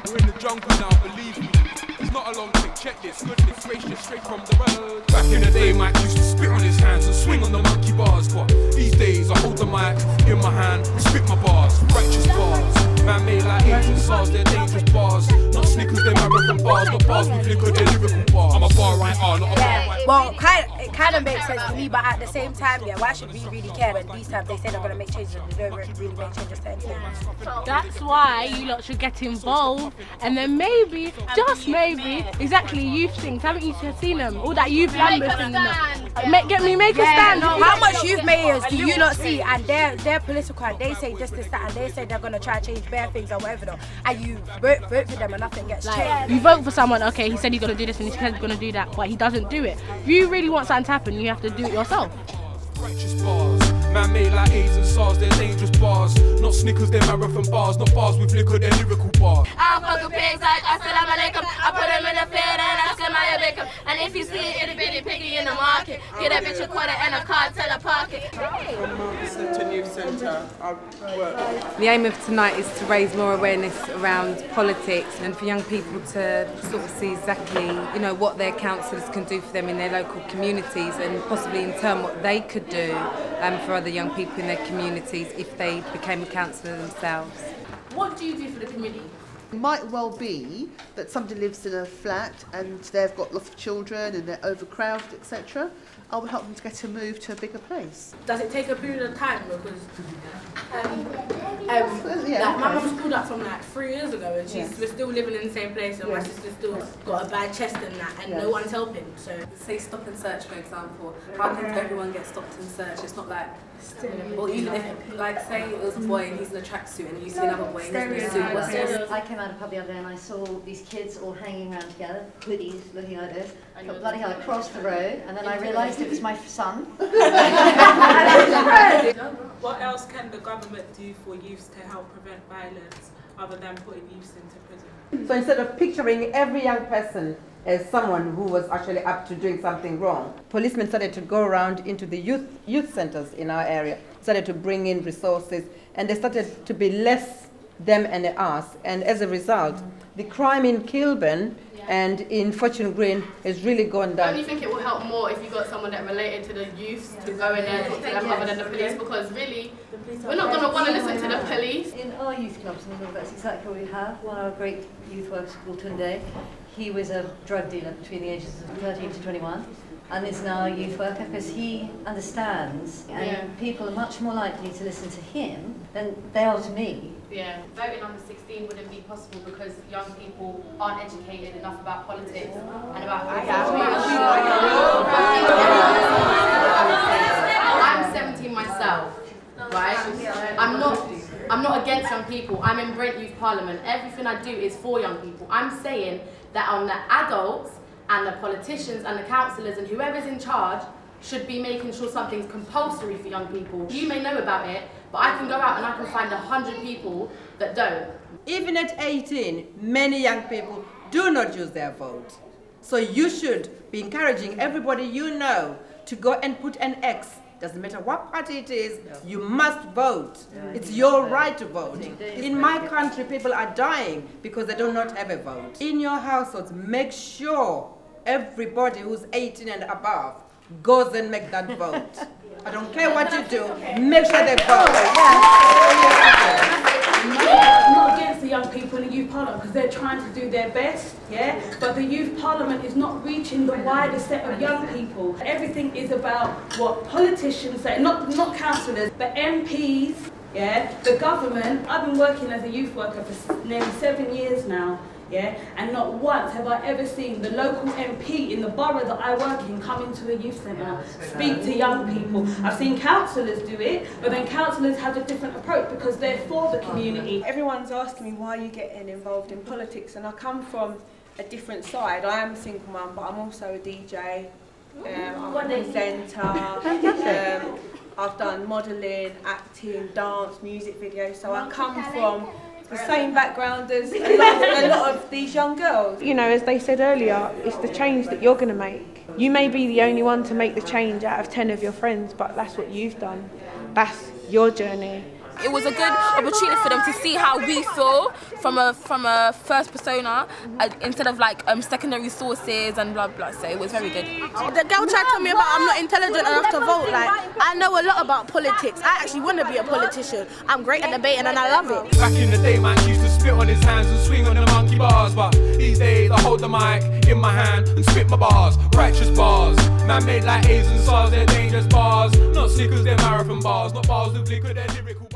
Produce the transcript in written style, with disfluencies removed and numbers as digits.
We're in the jungle now, believe me. It's not a long thing, check this, goodness gracious, straight from the road. Back in the day, Mike used to spit on his hands and swing on the monkey bars, but these days I hold the mic in my hand, spit my bars, righteous bars. Man made like Asian SARS, they're dangerous bars. Not Snickers, they're American bars, not bars with liquor, they're lyrical bars. I'm a bar writer, not a bar writer. Well, it kind of makes sense to me, but at the same time, yeah, why should we really care when these times they say they're going to make changes and they don't really make changes to anything? That's why you lot should get involved, and then maybe, just maybe, exactly youth things. Haven't you seen them? All that youth lambeth thing. Make a stand. How much youth mayors do you not see? And they're political and they say this, that, and they say they're going to try to change bare things or whatever, though. And you vote for them and nothing gets changed. You vote for someone, okay, he said he's going to do this and he said he's going to do that, but he doesn't do it. If you really want something to happen, you have to do it yourself. Righteous bars, man made like Asian SARS, they're dangerous bars. Not Snickers, they're marathon bars, not bars with liquor, they're lyrical bars. I fuck a pigs like assalamu alaikum. I put them in the field and ask him how you bake them. And if you see an itty bitty piggy in the market, get that bitch a quarter and a card, tell a pocket. From youth centre, I work. The aim of tonight is to raise more awareness around politics and for young people to sort of see exactly, you know, what their councillors can do for them in their local communities and possibly in turn what they could do for other young people in their communities if they became a councillor themselves. What do you do for the community? It might well be that somebody lives in a flat and they've got lots of children and they're overcrowded, etc. I will help them to get a move to a bigger place. Does it take a period of time? Because like my mum schooled up from like 3 years ago and we're still living in the same place and my sister's still got a bad chest and that and no one's helping. So say stop and search, for example. How can everyone get stopped and searched? It's not like, or even if, like, say it was a boy and he's in a tracksuit and you see another boy and he's in a suit. What's this? I came out of a pub the other day and I saw these kids all hanging around together, hoodies, looking like this. But bloody hell, I crossed the road and then I realised it was my son. What else can the government do for youths to help prevent violence other than putting youths into prison? So instead of picturing every young person as someone who was actually up to doing something wrong, policemen started to go around into the youth centres in our area, started to bring in resources, and they started to be less them and us, and as a result, the crime in Kilburn and in Fortune Green has really gone down. Don't you think it will help more if you got someone that related to the youth to go in there and talk to them other than the police? Because really, we're not going to want to listen to the police. In our youth clubs, that's exactly what we have. One of our great youth workers called Tunde, he was a drug dealer between the ages of 13 to 21. And is now a youth worker because he understands and people are much more likely to listen to him than they are to me. Yeah, voting under 16 wouldn't be possible because young people aren't educated enough about politics and about I'm 17 myself, right? I'm not against young people. I'm in Brent Youth Parliament. Everything I do is for young people. I'm saying that on the adults and the politicians and the councillors and whoever's in charge should be making sure something's compulsory for young people. You may know about it, but I can go out and I can find 100 people that don't. Even at 18, many young people do not use their vote. So you should be encouraging everybody you know to go and put an X. Doesn't matter what party it is, you must vote. It's your right to vote. In my country, people are dying because they do not have a vote. In your households, make sure everybody who's 18 and above goes and make that vote. I don't care what you do, make sure they vote. I'm not against the young people in the youth parliament because they're trying to do their best, but the youth parliament is not reaching the wider set of young people. Everything is about what politicians say, not councillors, but MPs, the government. I've been working as a youth worker for nearly 7 years now. And not once have I ever seen the local MP in the borough that I work in come into a youth centre, speak to young people. I've seen councillors do it, but then councillors have a different approach because they're for the community. Everyone's asking me why you getting involved in politics, and I come from a different side. I am a single mum, but I'm also a DJ, I'm a presenter, I've done modelling, acting, dance, music videos, so I come from the same background as a lot of these young girls. You know, as they said earlier, it's the change that you're going to make. You may be the only one to make the change out of 10 of your friends, but that's what you've done. That's your journey. it was a good opportunity for them to see how we feel from a first persona instead of like secondary sources and blah blah. So it was very good. The girl tried to tell me about I'm not intelligent enough to vote. Like, I know a lot about politics. I actually want to be a politician. I'm great at debating and I love it. Back in the day, man used to spit on his hands and swing on the monkey bars, but these days I hold the mic in my hand and spit my bars, righteous bars. Man made like AIDS and SARS, they're dangerous bars. Not Snickers, they're marathon bars. Not bars with liquor, they're lyrical.